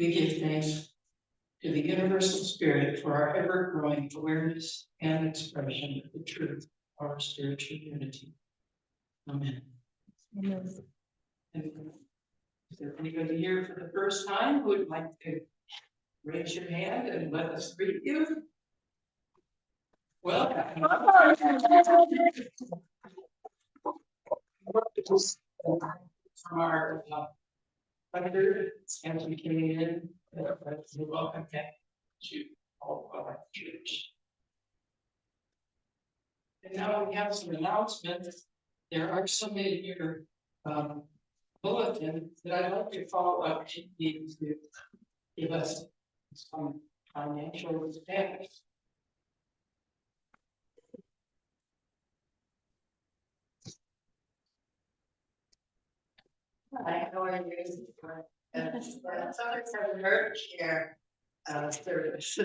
We give thanks to the universal spirit for our ever-growing awareness and expression of the truth of our spiritual unity. Amen. Amen. And is there anybody here for the first time who would like to raise your hand and let us greet you? Welcome. From our under as we came in, welcome back to all of our church. And now we have some announcements. There are some in your bulletin that I'd like to follow up to give us some financial status. Hi, how are you? It's always a nerd care service.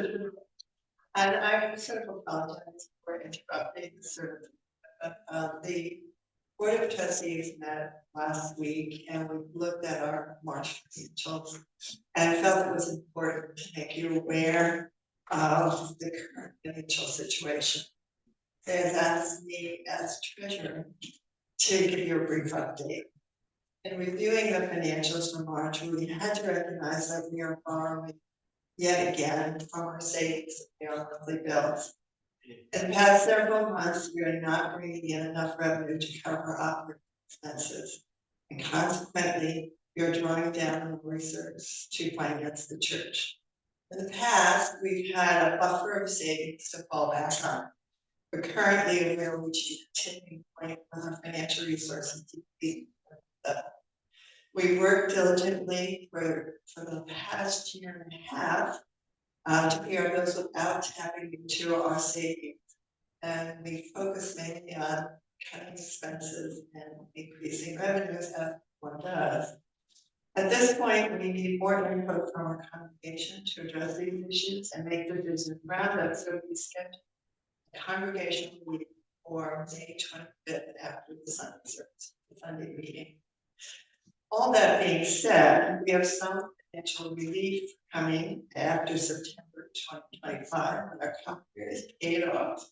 And I sort of apologize for interrupting the service. The Board of Trustees met last week and we looked at our March financials and felt it was important to make you aware of the current financial situation. They have asked me as treasurer to give you a brief update. In reviewing the financials for March, we had to recognize that we are borrowing yet again from our savings to pay our monthly bills. In the past several months, we are not bringing in enough revenue to cover operating expenses. And consequently, we are drawing down on reserves to finance the church. In the past, we've had a buffer of savings to fall back on. But currently, we are reaching a tipping point with our financial resources to be we worked diligently for the past year and a half to pay our bills without tapping into our savings. And we focus mainly on cutting expenses and increasing revenues as one does. At this point, we need more input from our congregation to address these issues and make decisions around us. So we scheduled a congregational meeting for May 25th after the Sunday service, the Sunday meeting. All that being said, we have some financial relief coming after September 2025 when our contract is paid off.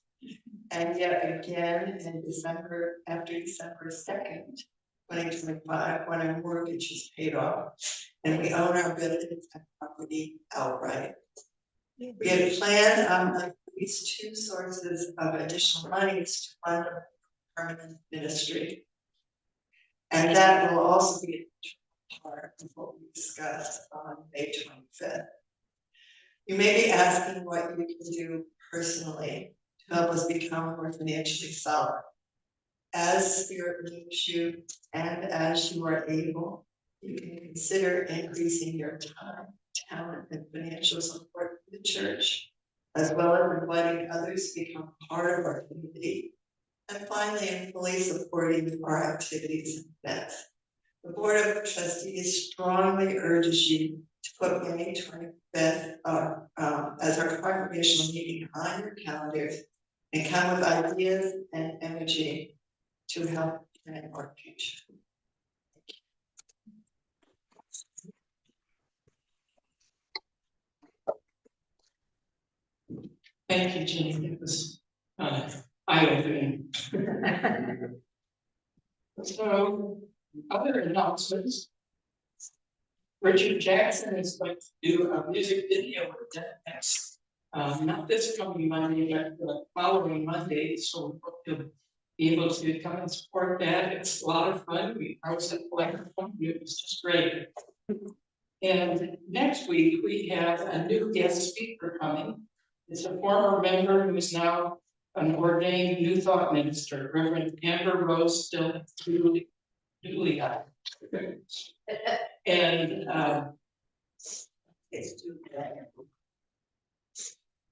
And yet again in December, after December 2nd, 2025, when our mortgage is paid off and we own our buildings and property outright. We had planned on at least 2 sources of additional monies to fund our permanent ministry. And that will also be a part of what we discussed on May 25th. You may be asking what you can do personally to help us become more financially solid. As Spirit leads you and as you are able, you can consider increasing your time, talent, and financial support for the church, as well as inviting others to become part of our community. And finally, in fully supporting our activities and events. The Board of Trustees strongly urges you to put May 25th as our congregational meeting on your calendars and come with ideas and energy to help plan our future. Thank you, Jenny. It was eye-opening. So, other announcements. Richard Jackson is going to do a music video with that next, not this coming Monday, but the following Monday. So we hope you'll be able to come and support that. It's a lot of fun. I was at the it was just great. And next week we have a new guest speaker coming. It's a former member who is now an ordained New Thought minister, Reverend Amber Rose Dooley. And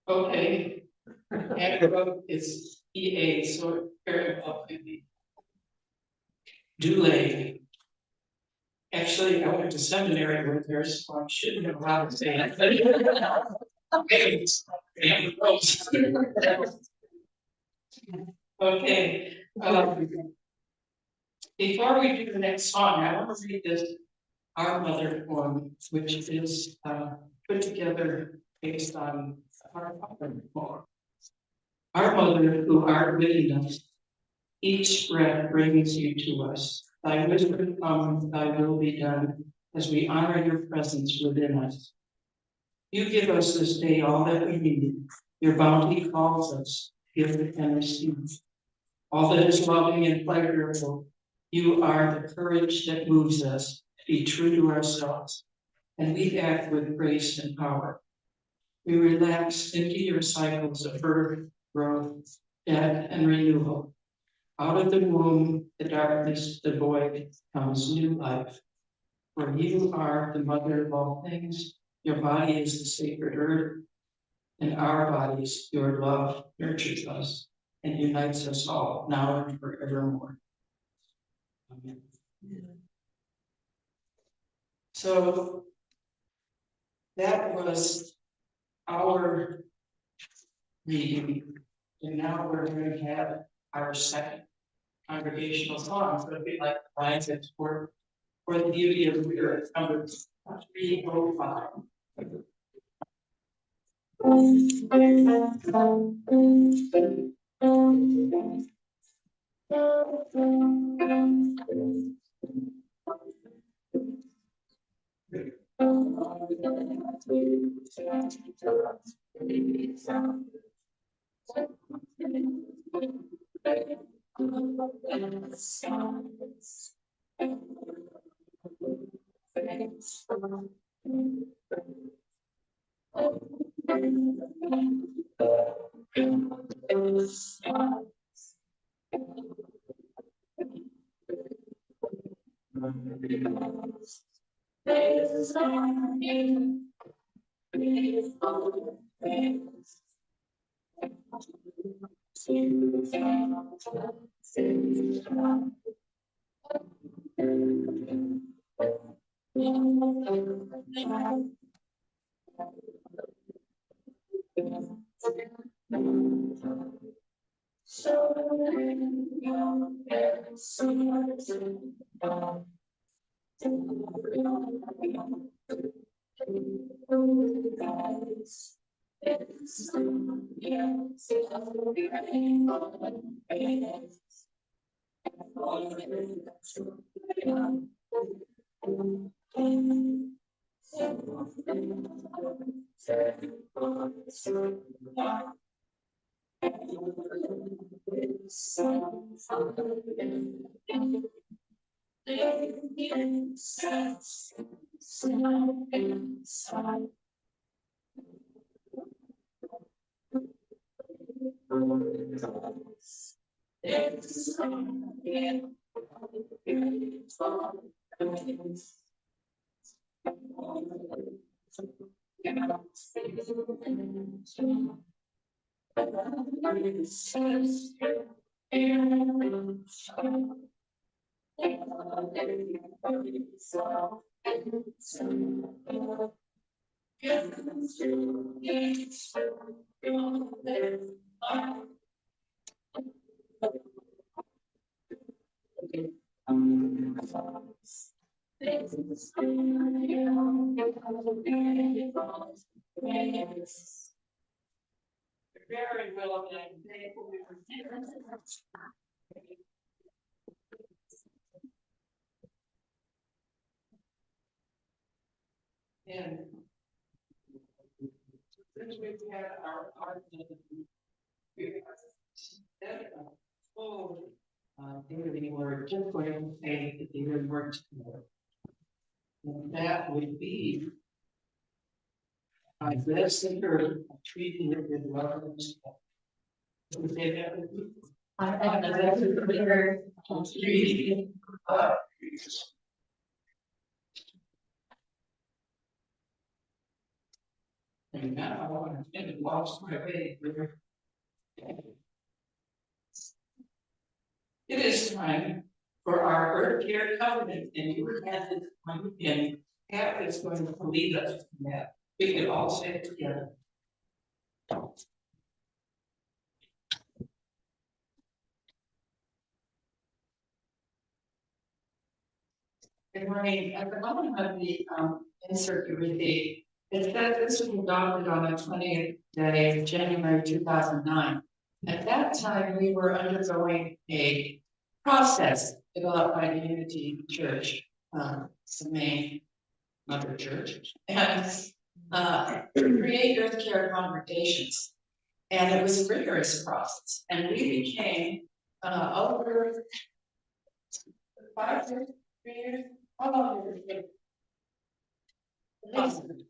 okay, Amber is EA, so very well could be Dooley. Actually, I went to seminary with her, so I shouldn't have allowed to say that. Okay, Amber Rose. Okay. Before we do the next song, I want to read this our mother poem, which is put together based on our father poem. Our mother, who art within us, each breath brings you to us. Thy wisdom come, thy will be done, as we honor your presence within us. You give us this day all that we need. Your bounty calls us, give and receive. All that is loving and pleasurable, you are the courage that moves us to be true to ourselves, and we act with grace and power. We relax into your cycles of birth, growth, death, and renewal. Out of the womb, the darkness, the void, comes new life. For you are the mother of all things. Your body is the sacred earth, and our bodies, your love, nurtures us and unites us all, now and forevermore. Amen. So that was our reading, and now we're going to have our second congregational song. So it'd be like the lines that for the beauty of the earth, number 305. Very well done. And since we've had our full daily work, just going to say that they would work together. And that would be I bless the earth, treating it with love and respect. Can we say that with me? I bless the earth, treating it with love and respect. And now I have lost my way. It is time for our Earth Care Covenant, and you have this one, and Pat is going to lead us in that. We can all say it together. Good morning. At the bottom of the insert you received, it says this was adopted on the 20th day of January 2009. At that time, we were undergoing a process developed by the Unity Church, the main mother church, and create earth care congregations. And it was a rigorous process. And we became over 5 years, 3 years, how long did it take?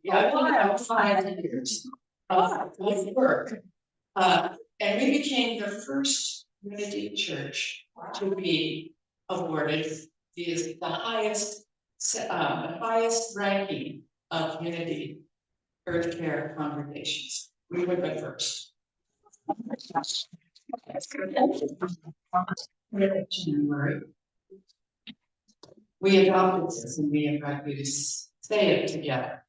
Yeah, 5 years of work. And we became the first Unity church to be awarded the highest ranking of Unity Earth Care congregations. We were the first. January. We adopted this and we invite you to say it together.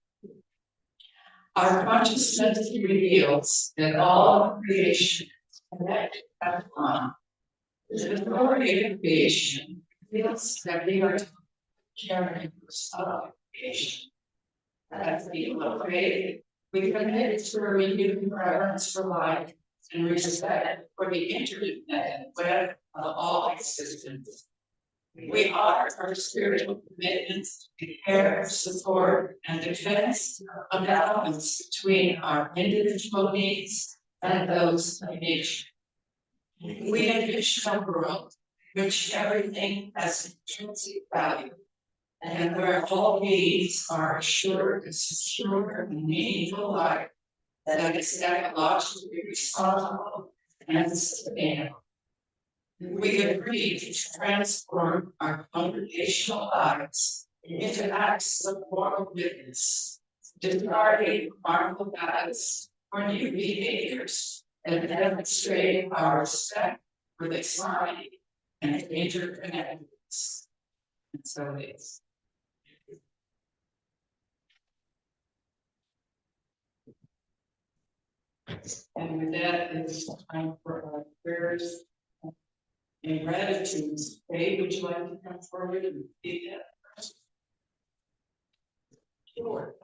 Our consciousness reveals that all creation is connected as one. The authority of creation reveals that we are carriers of creation. As we created, we commit to a renewed reverence for life and respect for the internet web of all existence. We honor our spiritual commitments to care, support, and defense of balance between our individual needs and those of nature. We envision a world in which everything has intrinsic value, and where all needs are assured a secure and meaningful life that is ecologically responsible and sustainable. We agree to transform our congregational lives into acts of moral witness, discarding harmful habits or new behaviors, and demonstrating our respect for the society and interconnectedness. And so it is. And with that, it's time for our prayers and gratitude. Dave, would you like to come forward and do that? Sure.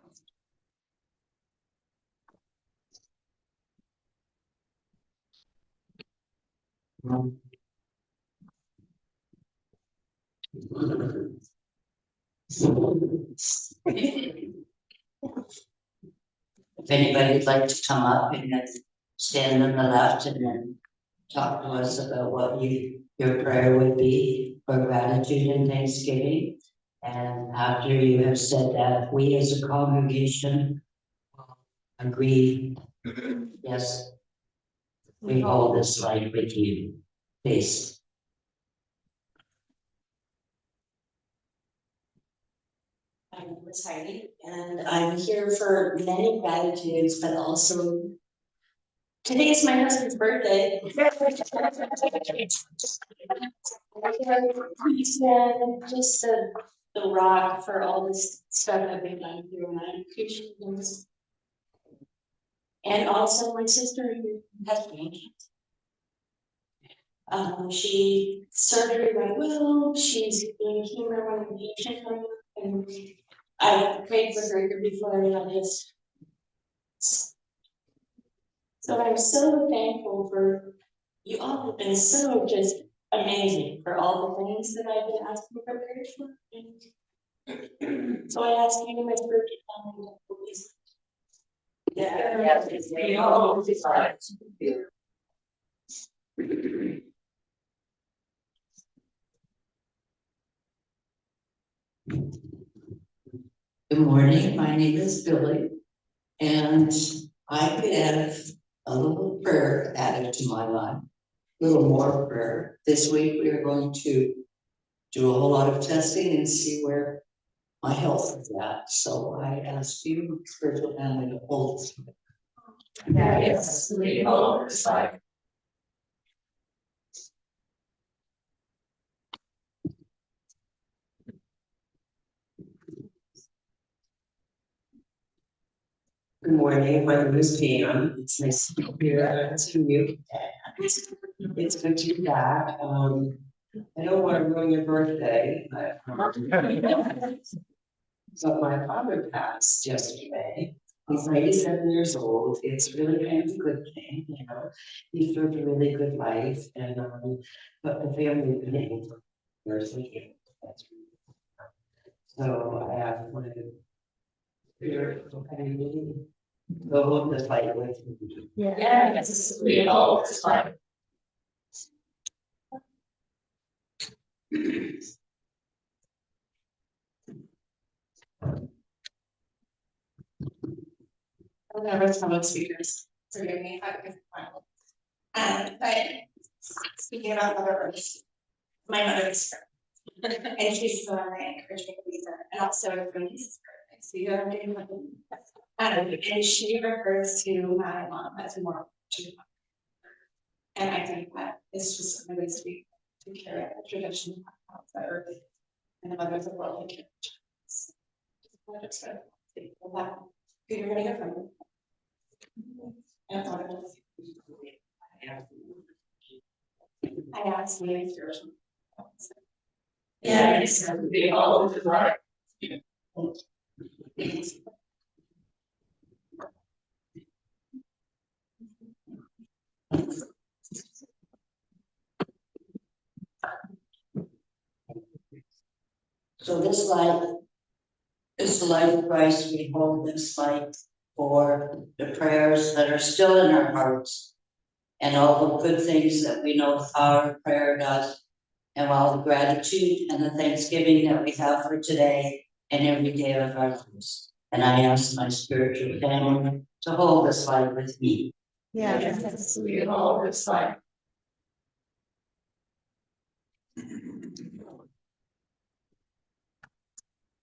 If anybody would like to come up and then stand on the left and then talk to us about what your prayer would be for gratitude and thanksgiving. And after you have said that, we as a congregation agree, yes, we hold this light with you. Please. My name is Heidi, and I'm here for many gratitudes, but also today is my husband's birthday. He's been just the rock for all this stuff I've been going through, and I appreciate this. And also my sister who has cancer. She surgery went well. She's doing chemo radiation, and I prayed for her before I had this. So I'm so thankful for you all have been so just amazing for all the things that I've been asking for prayers for. So I ask you, my spiritual family, please. Yeah, we all decide. Good morning, my name is Billy, and I could add a little prayer added to my life, a little more prayer. This week we are going to do a whole lot of testing and see where my health is at. So I ask you, spiritual family, to hold. Yes, we hold this life. Good morning, my name is Pam. It's nice to be here to you. It's good to be back. I don't want to ruin your birthday, but. So my father passed yesterday. He's 97 years old. It's really kind of a good thing, you know. He lived a really good life and, but the family remains. There's a. So I asked one of the spiritual community, go hold this light with me. Yes, we all like. I'll never tell about speakers. Forgive me if I can but speaking about Mother Earth, my mother's friend, and she's so my encouragement to be there, and also from his birthday, so you have to. And she refers to my mom as more. And I think that it's just a way to carry out the tradition of the earth and the mothers of the world. And so, you're gonna hear from them. And I thought it was. I asked me if you're. Yeah, it's gonna be all over the right. So this light is the light of Christ. We hold this light for the prayers that are still in our hearts and all the good things that we know the power of prayer does, and all the gratitude and the thanksgiving that we have for today and every day of our lives. And I ask my spiritual family to hold this light with me. Yes, we all like.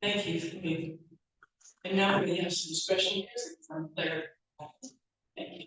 Thank you for me. And now we have some special music from Claire. Thank you.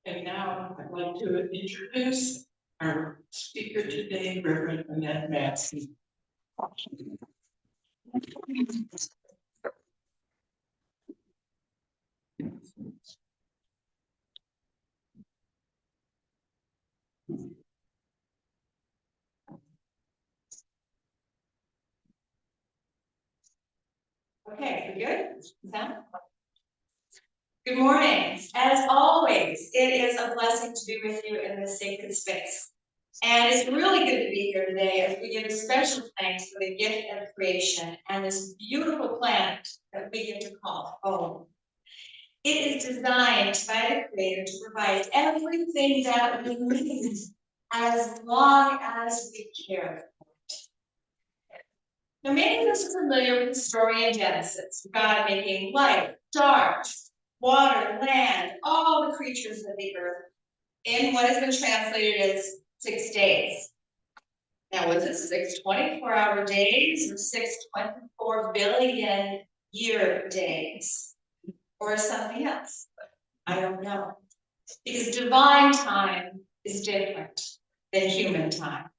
And now I'd like to introduce our speaker today, Reverend Annette Mattson. Okay, we good? Sound? Good morning. As always, it is a blessing to be with you in this sacred space. And it's really good to be here today as we give a special thanks for the gift of creation and this beautiful planet that we get to call home. It is designed by the Creator to provide everything that we need as long as we care. Now, many of us are familiar with the story in Genesis, God making light, dark, water, land, all the creatures of the earth in what has been translated as 6 days. Now, was it 6 24-hour days or 6 24 billion year days? Or something else? I don't know. Because divine time is different than human time.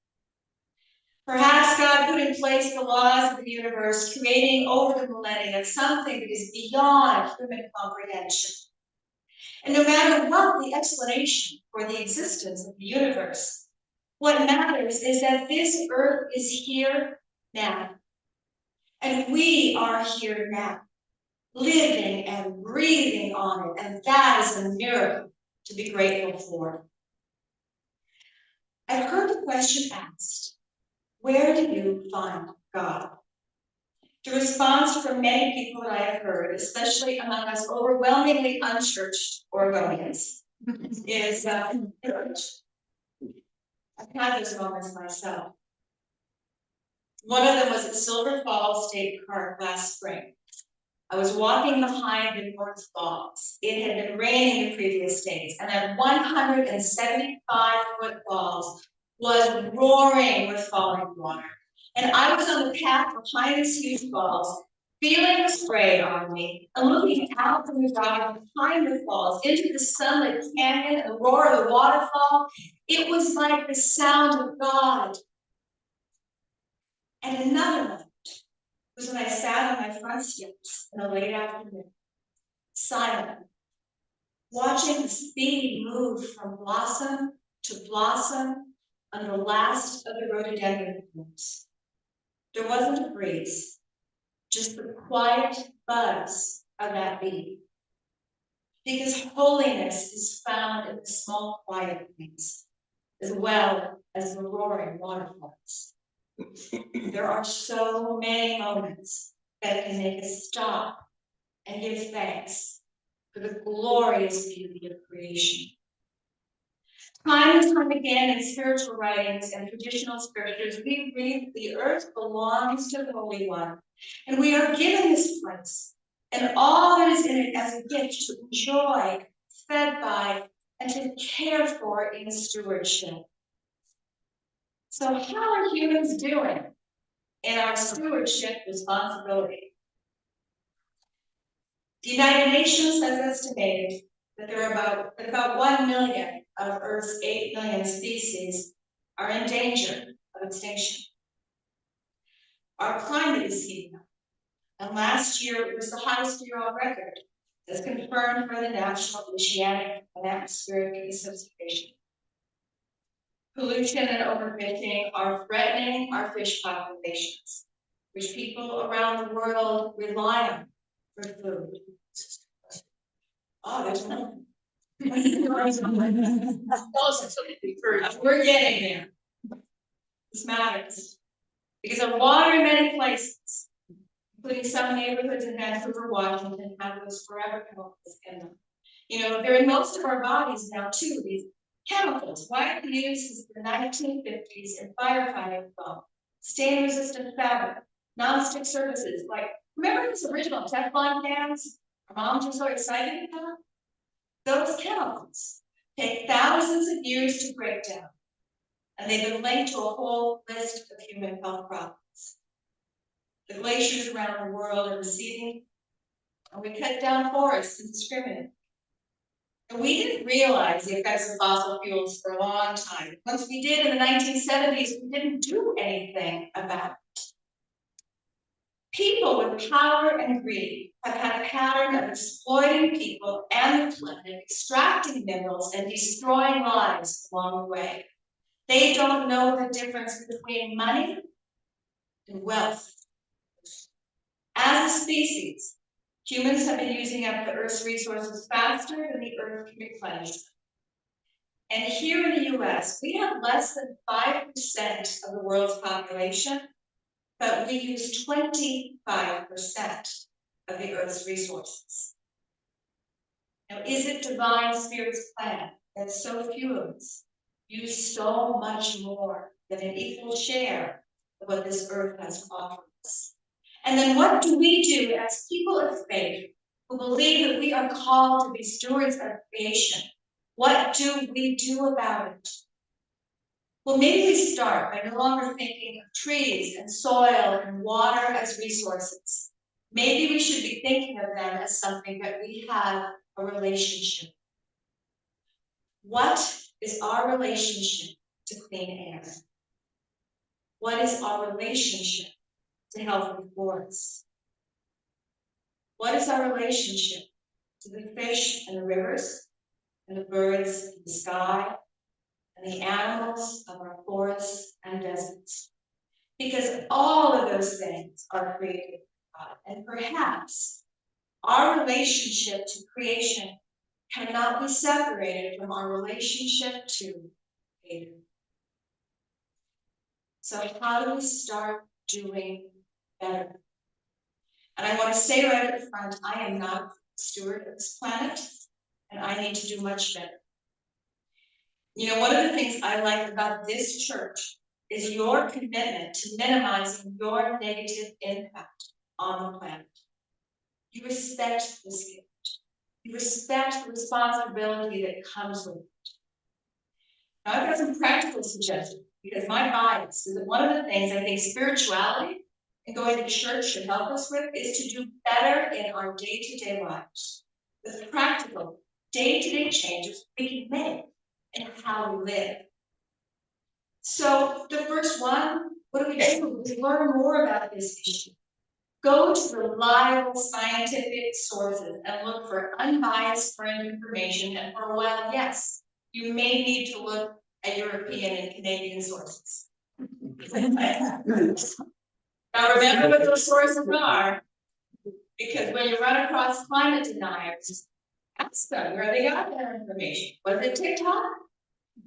Perhaps God put in place the laws of the universe, creating over the millennia something that is beyond human comprehension. And no matter what the explanation for the existence of the universe, what matters is that this earth is here now. And we are here now, living and breathing on it. And that is a miracle to be grateful for. I've heard the question asked, where do you find God? The response from many people that I have heard, especially among us overwhelmingly unchurched Oregonians, is church. I've had those moments myself. One of them was at Silver Falls State Park last spring. I was walking behind the North Falls. It had been raining the previous days, and that 175-foot falls was roaring with falling water. And I was on the path behind these huge falls, feeling the spray on me, and looking out from the drive behind the falls into the sunlit canyon and the roar of the waterfall. It was like the sound of God. And another moment was when I sat on my front steps in the late afternoon, silent, watching the sea move from blossom to blossom on the last of the rhododendron blooms. There wasn't a breeze, just the quiet buzz of that bee. Because holiness is found in the small quiet things, as well as the roaring waterfalls. There are so many moments that can make us stop and give thanks for the glorious beauty of creation. Time and time again in spiritual writings and traditional scriptures, we read the earth belongs to the Holy One, and we are given this place and all that is in it as a gift to enjoy, fed by, and to care for in stewardship. So how are humans doing in our stewardship responsibility? The United Nations has estimated that there are about 1 million of Earth's 8 million species are in danger of extinction. Our climate is heating up, and last year it was the hottest year on record, as confirmed by the National Oceanic and Atmospheric Association. Pollution and overfishing are threatening our fish populations, which people around the world rely on for food. Oh, there's one. We're getting there. This matters. Because of water in many places, including some neighborhoods in Vancouver, Washington, have those forever chemicals in them. You know, they're in most of our bodies now too, these chemicals, widely used since the 1950s in firefighting foam, stain-resistant fabric, non-stick surfaces, like, remember those original Teflon cans our moms were so excited about? Those chemicals take thousands of years to break down, and they've been linked to a whole list of human health problems. The glaciers around the world are receding, and we cut down forests indiscriminately. And we didn't realize the effects of fossil fuels for a long time. Once we did in the 1970s, we didn't do anything about it. People with power and greed have had a pattern of exploiting people and the planet, extracting minerals and destroying lives along the way. They don't know the difference between money and wealth. As a species, humans have been using up the Earth's resources faster than the Earth can replenish them. And here in the US, we have less than 5% of the world's population, but we use 25% of the Earth's resources. Now, is it divine spirit's plan that so few of us use so much more than an equal share of what this earth has to offer us? And then what do we do as people of faith who believe that we are called to be stewards of creation? What do we do about it? Well, maybe we start by no longer thinking of trees and soil and water as resources. Maybe we should be thinking of them as something that we have a relationship. What is our relationship to clean air? What is our relationship to healthy forests? What is our relationship to the fish and the rivers, and the birds in the sky, and the animals of our forests and deserts? Because all of those things are created by God, and perhaps our relationship to creation cannot be separated from our relationship to Creator. So how do we start doing better? And I want to say right at the front, I am not a steward of this planet, and I need to do much better. You know, one of the things I like about this church is your commitment to minimizing your negative impact on the planet. You respect this gift. You respect the responsibility that comes with it. Now, I've got some practical suggestions, because my bias is that one of the things I think spirituality and going to church should help us with is to do better in our day-to-day lives. The practical, day-to-day changes we can make in how we live. So the first one, what do? We learn more about this issue. Go to reliable scientific sources and look for unbiased friend information. And for a while, yes, you may need to look at European and Canadian sources. Now remember what those sources are, because when you run across climate deniers, ask them where they got their information. Was it TikTok?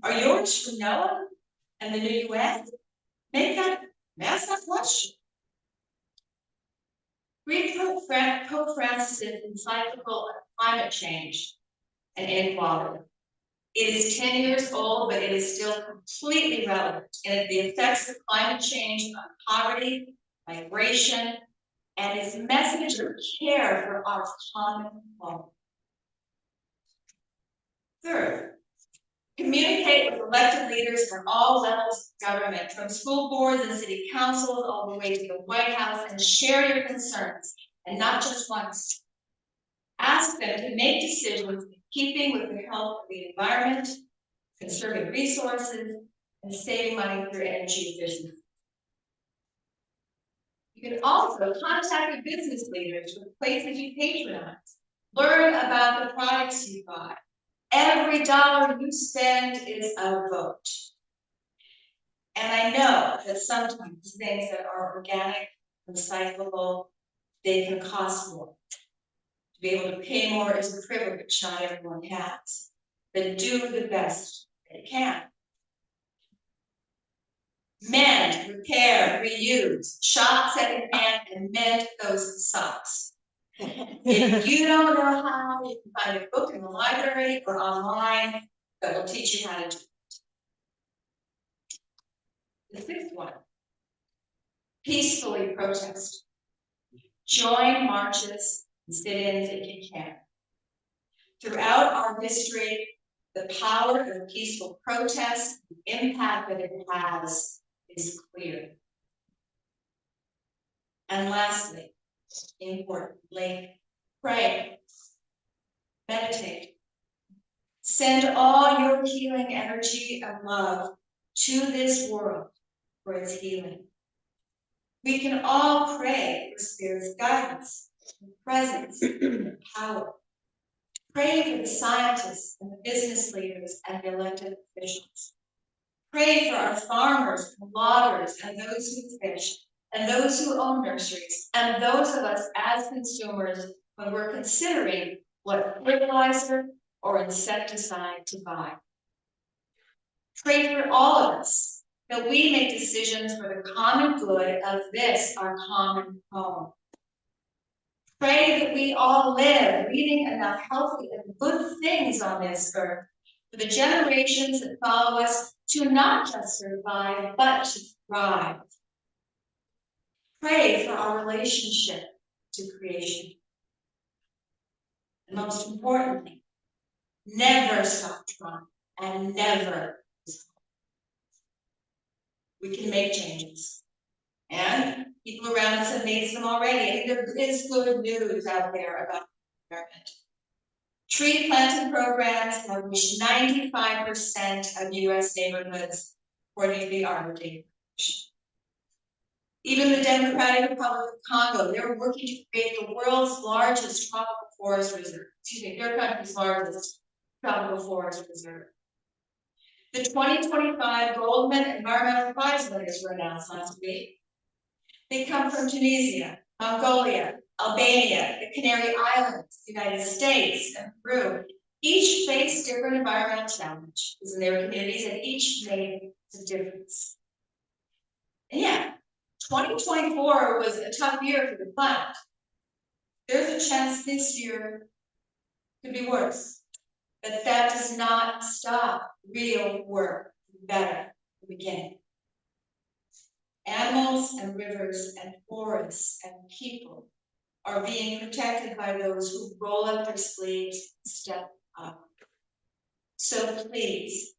Are yours from NOAA and the new UN? Ask that question. Read Pope Francis' encyclical on climate change and inequality. It is 10 years old, but it is still completely relevant. And the effects of climate change on poverty, migration, and its message of care for our common home. Third, communicate with elected leaders from all levels of government, from school boards and city councils all the way to the White House, and share your concerns, and not just once. Ask them to make decisions in keeping with the health of the environment, conserving resources, and saving money through energy efficiency. You can also contact the business leaders with places you patronize. Learn about the products you buy. Every dollar you spend is a vote. And I know that sometimes things that are organic, recyclable, they can cost more. To be able to pay more is a privilege not everyone has. But do the best that you can. Mend, repair, reuse, shop secondhand, and mend those socks. If you don't know how, you can find a book in the library or online that will teach you how to do it. The fifth one, peacefully protest. Join marches and sit-ins if you can. Throughout our history, the power of peaceful protest, the impact that it has, is clear. And lastly, importantly, pray, meditate. Send all your healing energy and love to this world for its healing. We can all pray for Spirit's guidance, presence, and power. Pray for the scientists and the business leaders and the elected officials. Pray for our farmers and loggers and those who fish and those who own nurseries and those of us as consumers when we're considering what fertilizer or insecticide to buy. Pray for all of us, that we make decisions for the common good of this, our common home. Pray that we all live, leaving enough healthy and good things on this earth for the generations that follow us to not just survive, but to thrive. Pray for our relationship to creation. And most importantly, never stop trying and never stop. We can make changes. And people around us have made some already. I think there is good news out there about the environment. Tree planting programs have reached 95% of US neighborhoods, according to the Arbor Day. Even the Democratic Republic of Congo, they're working to create the world's largest tropical forest reserve. Their country's largest tropical forest reserve. The 2025 Goldman Environmental Prize winners were announced last week. They come from Tunisia, Mongolia, Albania, the Canary Islands, the United States, and Peru. Each faced different environmental challenges in their communities, and each made a difference. And yeah, 2024 was a tough year for the planet. There's a chance this year could be worse, but that does not stop real work better at the beginning. Animals and rivers and forests and people are being protected by those who roll up their sleeves and step up. So please,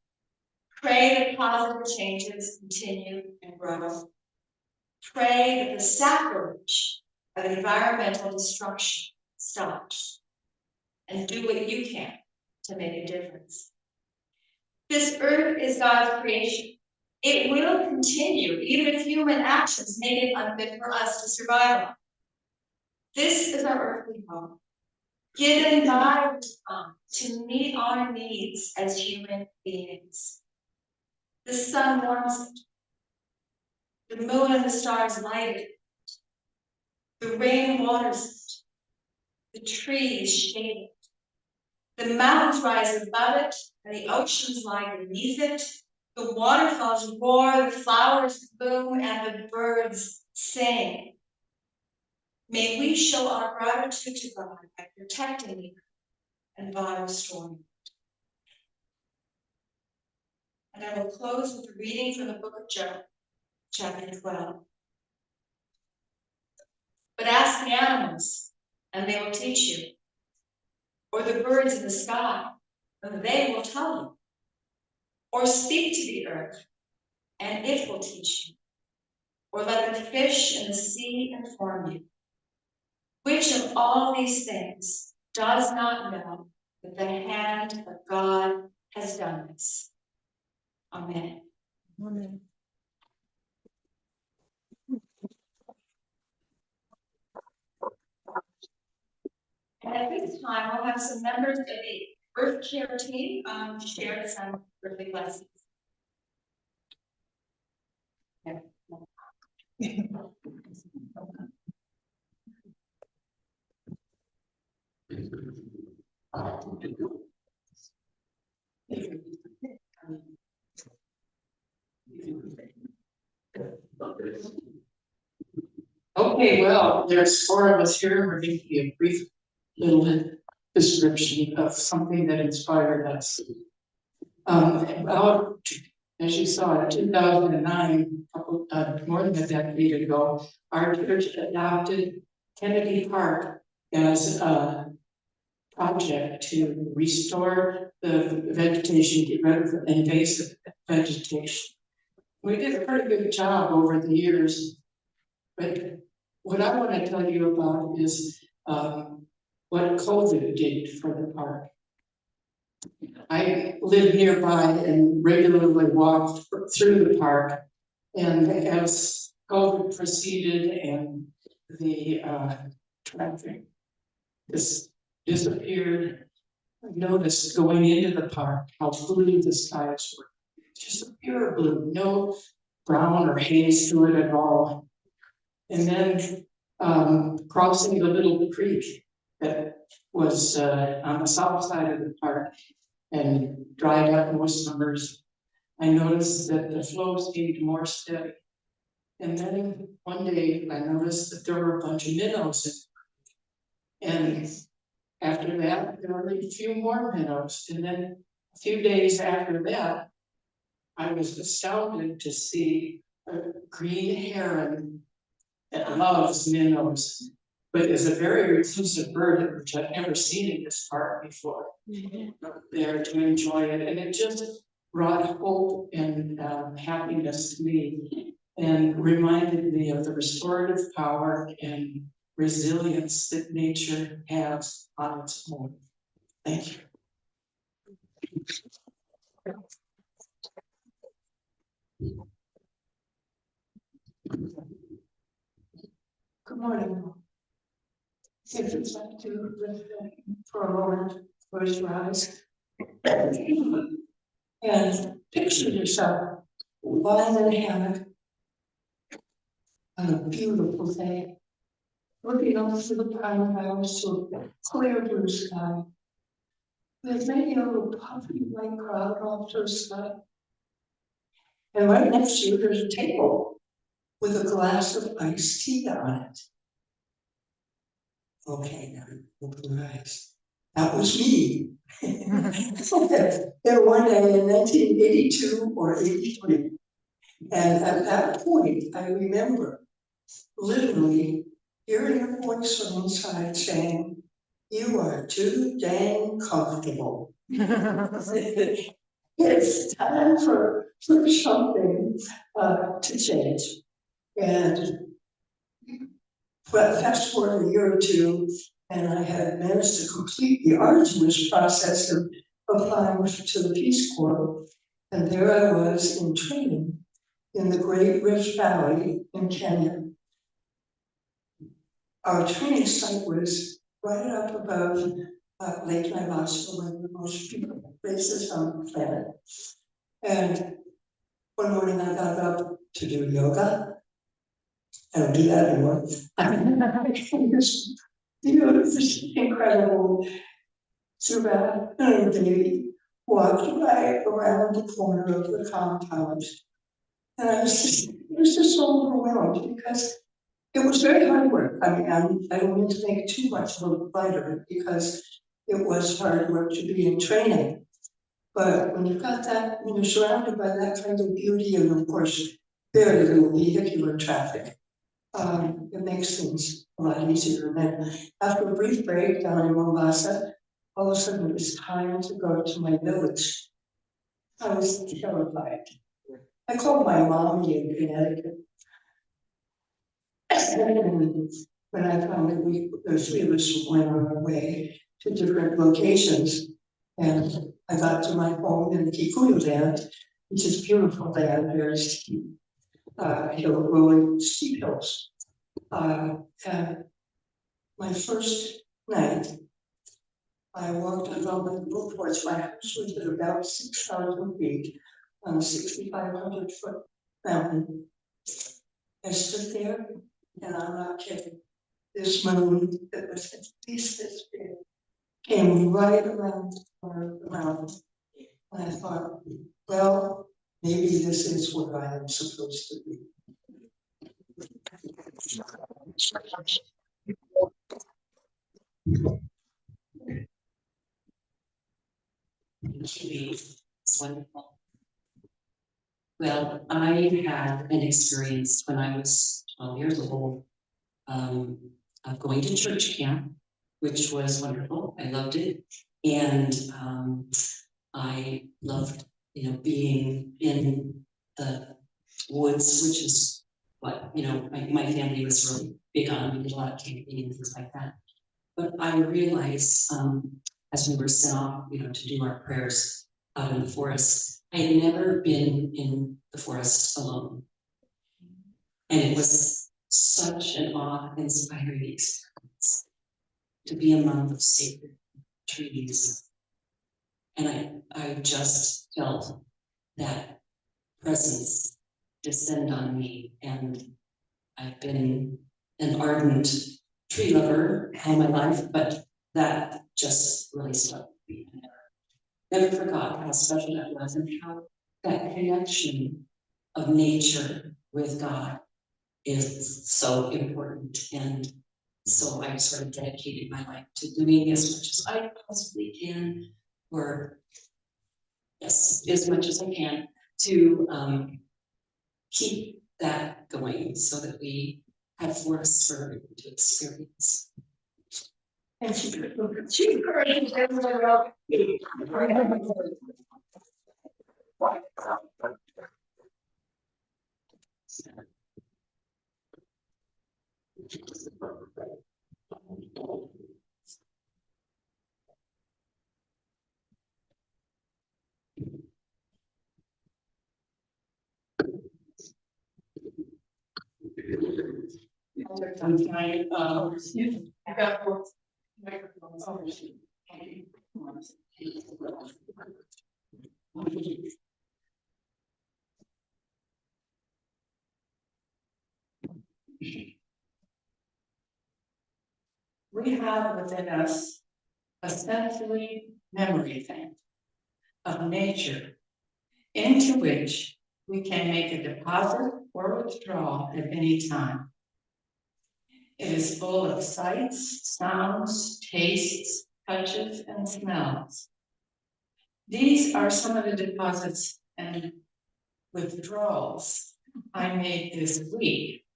pray that positive changes continue and grow. Pray that the sacrilege of environmental destruction stops. And do what you can to make a difference. This earth is God's creation. It will continue, even if human actions make it unfit for us to survive on. This is our earthly home, given by God to meet our needs as human beings. The sun warms it. The moon and the stars light it. The rain waters it. The trees shade it. The mountains rise above it, and the oceans lie beneath it. The waterfalls roar, the flowers bloom, and the birds sing. May we show our gratitude to God by protecting the earth and by restoring it. And I will close with a reading from the book of Job, chapter 12. But ask the animals, and they will teach you, or the birds in the sky, and they will tell you. Or speak to the earth, and it will teach you. Or let the fish in the sea inform you. Which of all these things does not know that the hand of God has done this? Amen. Amen. And at this time, we'll have some members of the Earth Care team share some earthly blessings. Okay, well, there's 4 of us here. We're going to give a brief little description of something that inspired us. About, as you saw, in 2009, more than a decade ago, our church adopted Kennedy Park as a project to restore the vegetation, get rid of the invasive vegetation. We did a pretty good job over the years, but what I want to tell you about is what COVID did for the park. I live nearby and regularly walk through the park, and as COVID proceeded and the traffic just disappeared, I noticed going into the park how blue the skies were. Just a pure blue, no brown or haze to it at all. And then crossing the little creek that was on the south side of the park and dried up most summers. I noticed that the flow seemed more steady. And then one day I noticed that there were a bunch of minnows. And after that, there were a few more minnows. And then a few days after that, I was astounded to see a green heron that loves minnows, but is a very reclusive bird, which I've never seen in this park before. There to enjoy it, and it just brought hope and happiness to me, and reminded me of the restorative power and resilience that nature has on its own. Thank you. Good morning. If it's like to reflect for a moment, close your eyes. And picture yourself lying in a hammock on a beautiful day, looking over the pine boughs to a clear blue sky. There's maybe a little puffy white cloud off to the side. And right next to you, there's a table with a glass of iced tea on it. Okay, now open your eyes. That was me. There one day in 1982 or 83. And at that point, I remember literally hearing a voice from inside saying, "You are too dang comfortable." It's time for something to change. And but fast forward a year or two, and I had managed to complete the arduous process of applying to the Peace Corps. And there I was in training in the Great Rift Valley in Kenya. Our training site was right up above Lake Naivasha, one of the most beautiful places on the planet. And one morning I got up to do yoga. I don't do that anymore. This incredible giraffe and baby walked right around the corner of the compound. And I was just so overwhelmed because it was very hard work. I mean, I don't mean to make too much of a light of it because it was hard work to be in training. But when you've got that, when you're surrounded by that kind of beauty and of course, very little vehicular traffic, it makes things a lot easier. And then after a brief break down in Mombasa, all of a sudden it was time to go to my village. I was terrified. I called my mommy in Connecticut. When I found that the three of us went on our way to different locations, and I got to my home in the Kikuyu land, which is beautiful land, very steep, rolling steep hills. And my first night, I walked on the little porch. My house was at about 6,000 feet on a 6,500 foot mountain. I stood there, and I'm not kidding. This moon that was at least this big came right around the corner of the mountain. And I thought, well, maybe this is where I am supposed to be. It's wonderful. Well, I had an experience when I was 12 years old of going to church camp, which was wonderful. I loved it. And I loved, being in the woods, which is what, my family was really big on. We did a lot of camping and things like that. But I realized as we were sent off, to do our prayers out in the forest, I had never been in the forest alone. And it was such an awe-inspiring experience to be among those sacred trees. And I just felt that presence descend on me. And I've been an ardent tree lover all my life, but that just really stuck with me. I never forgot how special that was and how that connection of nature with God is so important. And so I've sort of dedicated my life to doing as much as I possibly can, or yes, as much as I can to keep that going so that we have forests for everyone to experience. And she encourages everyone else. I'm trying, I got both microphones. Oh, we have within us a sensory memory bank of nature into which we can make a deposit or withdrawal at any time. It is full of sights, sounds, tastes, touches, and smells. These are some of the deposits and withdrawals I made this week.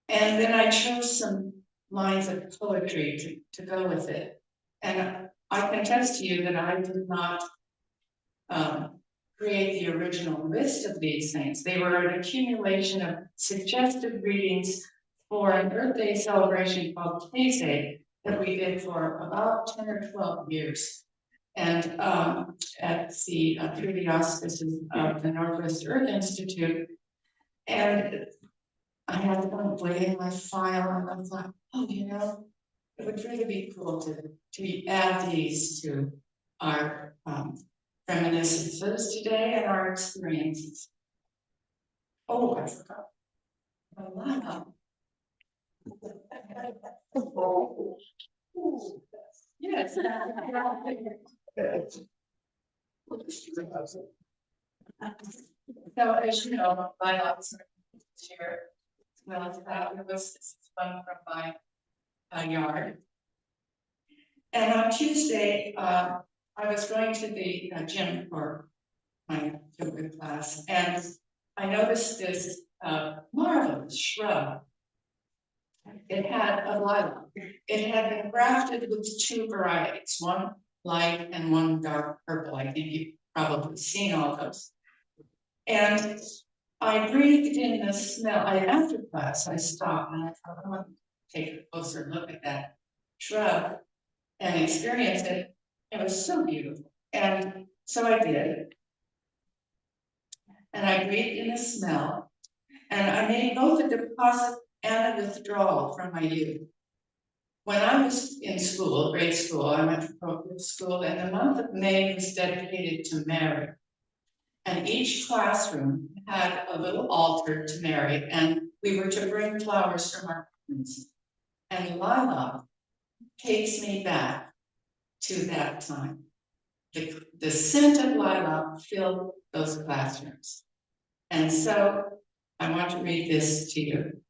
And then I chose some lines of poetry to go with it. And I confess to you that I did not create the original list of these things. They were an accumulation of suggested readings for an Earth Day celebration called Taysay that we did for about 10 or 12 years. And at the through the auspices of the Northwest Earth Institute. And I had one way in my file, and I thought, oh, you know, it would really be cool to add these to our reminiscences today and our experiences. Oh, I forgot. Wow. Yes. So as you know, my officer here, well, this is one from my yard. And on Tuesday, I was going to the gym for my yoga class, and I noticed this marvelous shrub. It had a lilac. It had been grafted with two varieties, one light and one dark purple. I think you've probably seen all those. And I breathed in the smell. After class, I stopped and I thought, I want to take a closer look at that shrub and experience it. It was so beautiful. And so I did. And I breathed in the smell. And I made both a deposit and a withdrawal from my youth. When I was in school, grade school, I went to parochial school, and the month of May was dedicated to Mary. And each classroom had a little altar to Mary, and we were to bring flowers from our gardens. And lilac takes me back to that time. The scent of lilac filled those classrooms. And so I want to read this to you.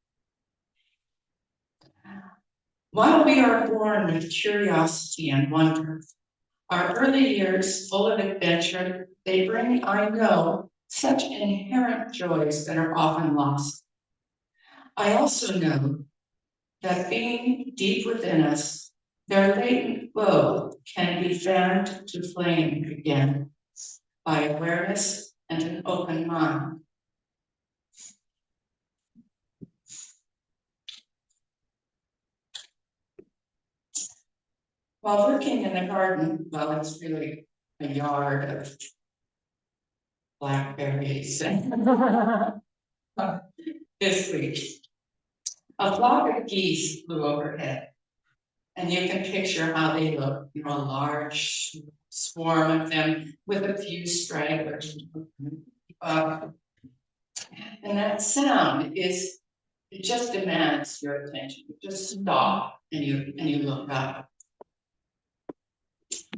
While we are born with curiosity and wonder, our early years full of adventure, they bring, I know, such inherent joys that are often lost. I also know that being deep within us, their latent glow can be fanned to flame again by awareness and an open mind. While working in the garden, well, it's really a yard of blackberries this week, a flock of geese flew overhead. And you can picture how they look, you know, a large swarm of them with a few stragglers. And that sound is, it just demands your attention. You just stop and you look up.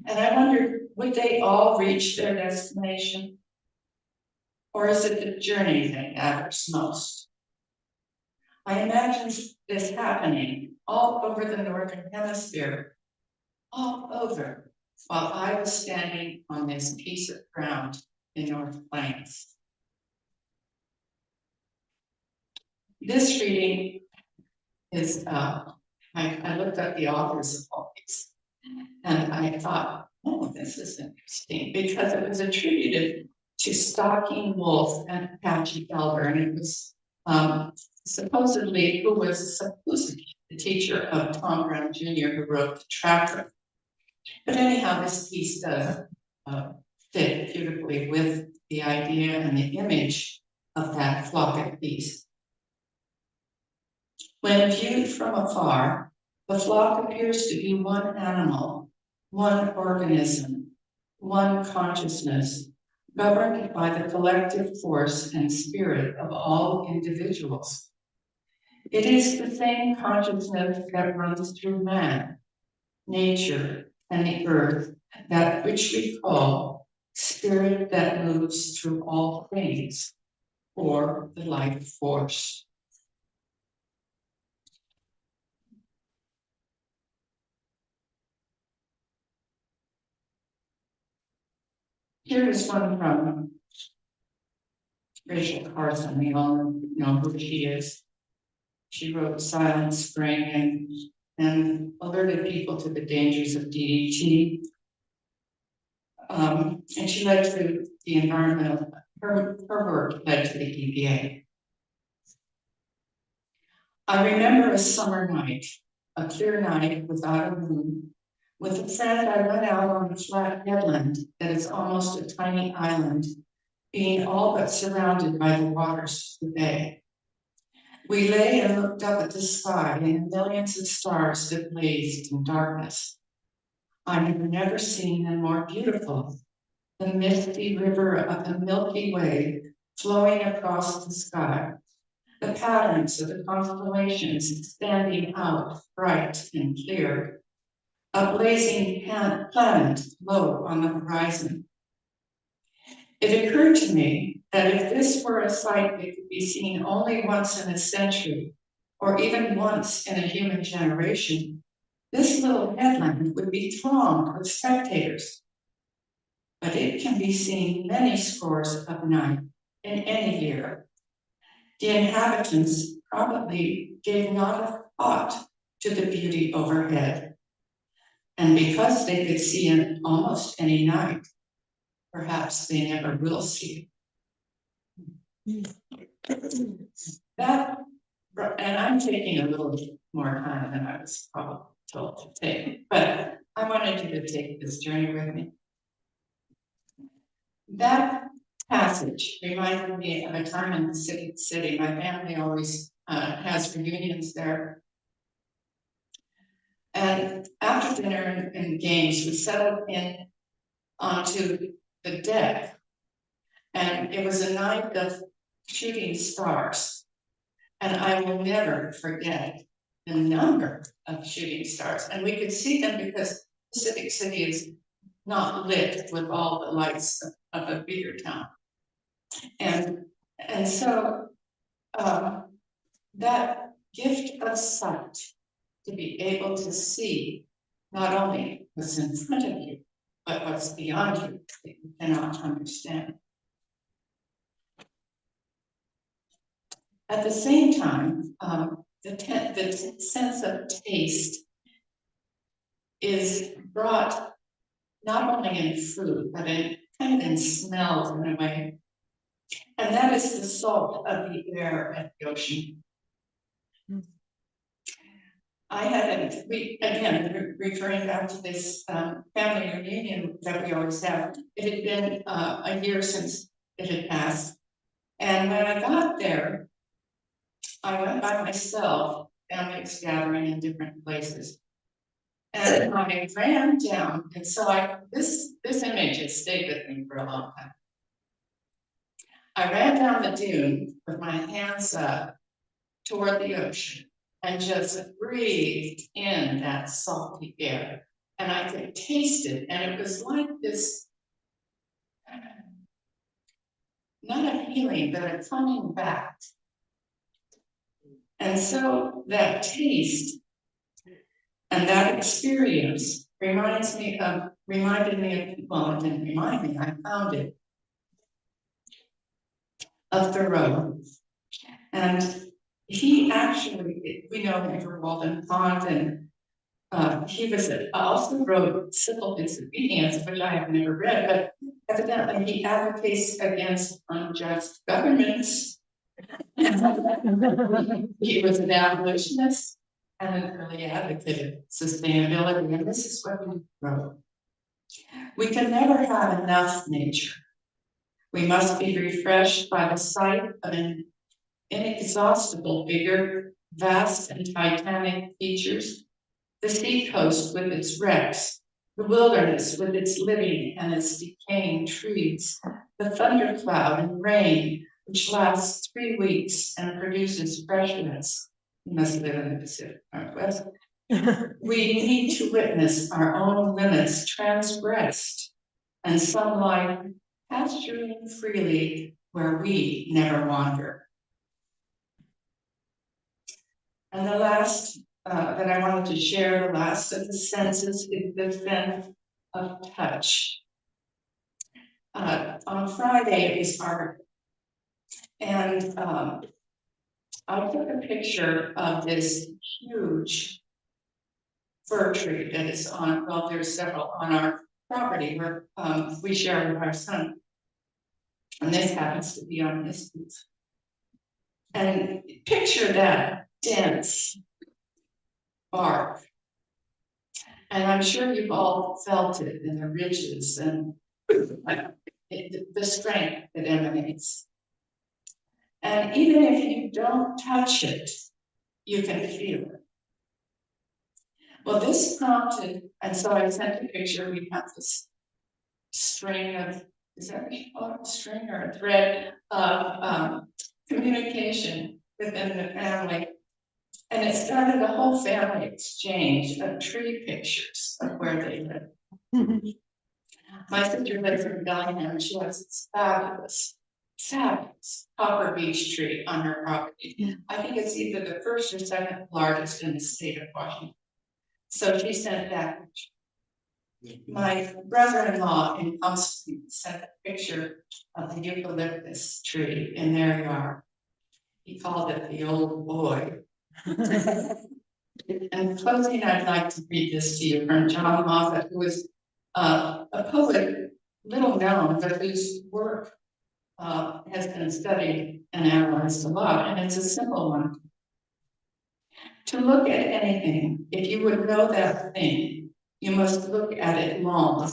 And I wondered, would they all reach their destination? Or is it the journey that matters most? I imagine this happening all over the Northern Hemisphere, all over, while I was standing on this piece of ground in North Plains. This reading is, I looked up the authors of all these, and I thought, oh, this is interesting, because it was attributed to Stalking Wolf and Apache Elder, and it was supposedly the teacher of Tom Brown Jr., who wrote the Tracker. But anyhow, this piece does fit beautifully with the idea and the image of that flock of geese. When viewed from afar, the flock appears to be one animal, one organism, one consciousness, governed by the collective force and spirit of all individuals. It is the same consciousness that runs through man, nature, and the earth, that which we call spirit that moves through all things, or the life force. Here is one from Rachel Carson. We all know who she is. She wrote Silent Spring and alerted people to the dangers of DDT. And she led to the environmental, her work led to the EPA. I remember a summer night, a clear night without a moon. With a friend, I went out on a flat headland that is almost a tiny island, being all but surrounded by the waters of the bay. We lay and looked up at the sky and millions of stars that blazed in darkness. I have never seen them more beautiful. The misty river of the Milky Way flowing across the sky, the patterns of the constellations standing out bright and clear, a blazing planet low on the horizon. It occurred to me that if this were a sight that could be seen only once in a century, or even once in a human generation, this little headland would be thronged with spectators. But it can be seen many scores of nights in any year. The inhabitants probably gave not a thought to the beauty overhead. And because they could see it almost any night, perhaps they never will see it. That, and I'm taking a little more time than I was probably told to take, but I wanted you to take this journey with me. That passage reminded me of a time in the city. My family always has reunions there. And after dinner and games, we settled in onto the deck. And it was a night of shooting stars. And I will never forget the number of shooting stars. And we could see them because Pacific City is not lit with all the lights of a bigger town. And so that gift of sight, to be able to see not only what's in front of you, but what's beyond you that you cannot understand. At the same time, the sense of taste is brought not only in food, but in kind of in smells in a way. And that is the salt of the air at the ocean. I had, again, referring back to this family reunion that we always have, it had been a year since it had passed. And when I got there, I went by myself, families gathering in different places. And I ran down, and so this image has stayed with me for a long time. I ran down the dune with my hands up toward the ocean and just breathed in that salty air. and I could taste it, and it was like this, not a healing, but a coming back. And so that taste and that experience reminded me of, well, it didn't remind me, I found it, of Thoreau. And he actually, we know him from Walden Pond, and he was also wrote Civil Disobedience, which I have never read, but evidently he advocates against unjust governments. He was an abolitionist and an early advocate of sustainability, and this is what he wrote. We can never have enough nature. We must be refreshed by the sight of an inexhaustible figure, vast and titanic features, the seacoast with its wrecks, the wilderness with its living and its decaying trees, the thundercloud and rain, which lasts 3 weeks and produces freshness. You must live in the Pacific Northwest. We need to witness our own limits transgressed and sunlight pasturing freely where we never wander. And the last that I wanted to share, the last of the senses, is the sense of touch. On Friday it was art, and I took a picture of this huge fir tree that is on, well, there's several on our property where we share with our son. And this happens to be on his roof. And picture that dense bark. And I'm sure you've all felt it in the ridges and the strength that emanates. And even if you don't touch it, you can feel it. Well, this prompted, and so I sent a picture. We have this string of, is that what you call it, a string or a thread of communication within the family. And it started a whole family exchange of tree pictures of where they live. My sister lives in Bellingham, and she has this fabulous copper beech tree on her property. I think it's either the first or second largest in the state of Washington. So she sent that picture. My brother-in-law in Austin sent a picture of the eucalyptus tree in their yard. He called it the old boy. And closing, I'd like to read this to you from John Moffat, who was a poet, little known, but whose work has been studied and analyzed a lot, and it's a simple one. To look at anything, if you would know that thing, you must look at it long.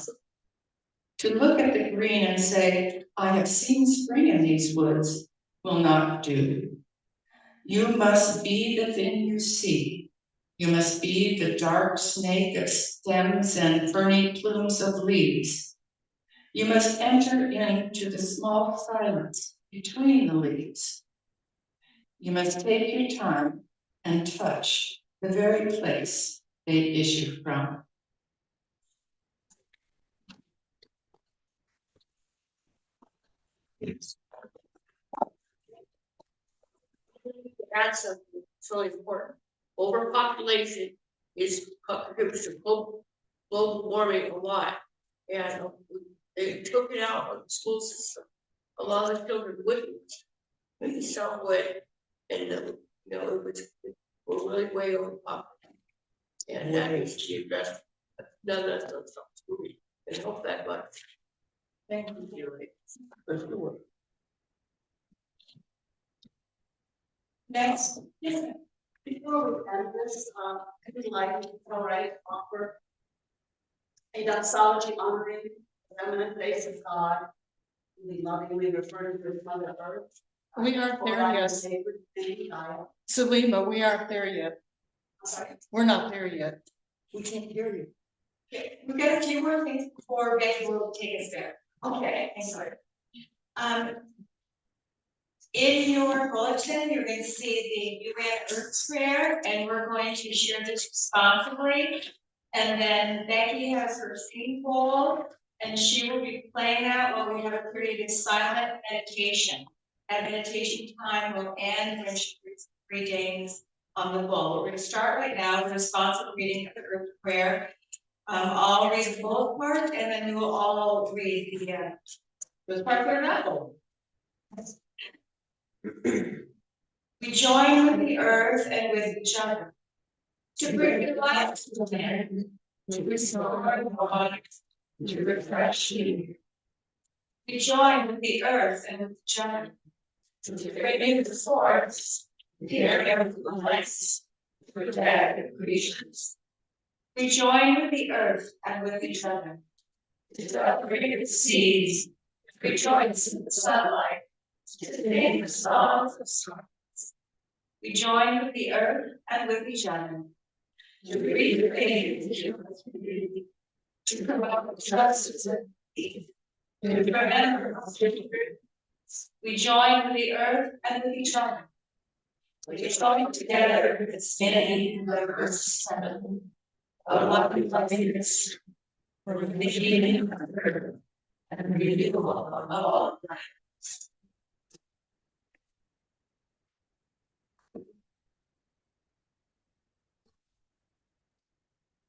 To look at the green and say, I have seen spring in these woods, will not do. You must be the thing you see. You must be the dark snake of stems and ferny plumes of leaves. You must enter into the small silence between the leaves. You must take your time and touch the very place they issue from. That's something so important. Overpopulation is contributes to global warming a lot, and they took it out of the school system. A lot of children wouldn't. Maybe some would, and it was really way overpopulated. And that needs to be addressed. None of those stuff and help that much. Thank you, Julie. For sure. Next, before we end this, I would like to offer a doxology honoring the eminent face of God. We lovingly refer to his Mother Earth. We aren't there yet. Salima, we aren't there yet. Sorry, We're not there yet. we can't hear you. Okay, we've got a few more things before Betty will take us there. Okay, I'm sorry. In your bulletin, you're going to see the UN Earth Prayer, and we're going to share this responsibly. And then Becky has her theme bowl, and she will be playing that while we have a period of silent meditation. That meditation time will end when she reads 3 days on the bowl. We're gonna start right now with a responsive reading of the earth prayer. I'll read the bowl part, and then we will all read the part for that bowl. We join with the earth and with each other to bring new life to the land, to restore our bodies, to refresh you. We join with the earth and with each other to renew the forests, the area of life, to protect the creatures. We join with the earth and with each other to celebrate the seas, to rejoice in the sunlight, to sing the songs of stars. We join with the earth and with each other to breathe the pain of human community, to promote justice and peace, to remember our history. We join with the earth and with each other. We join together with its many and diverse seven of loving loveliness for the healing of the earth and renewal of all life.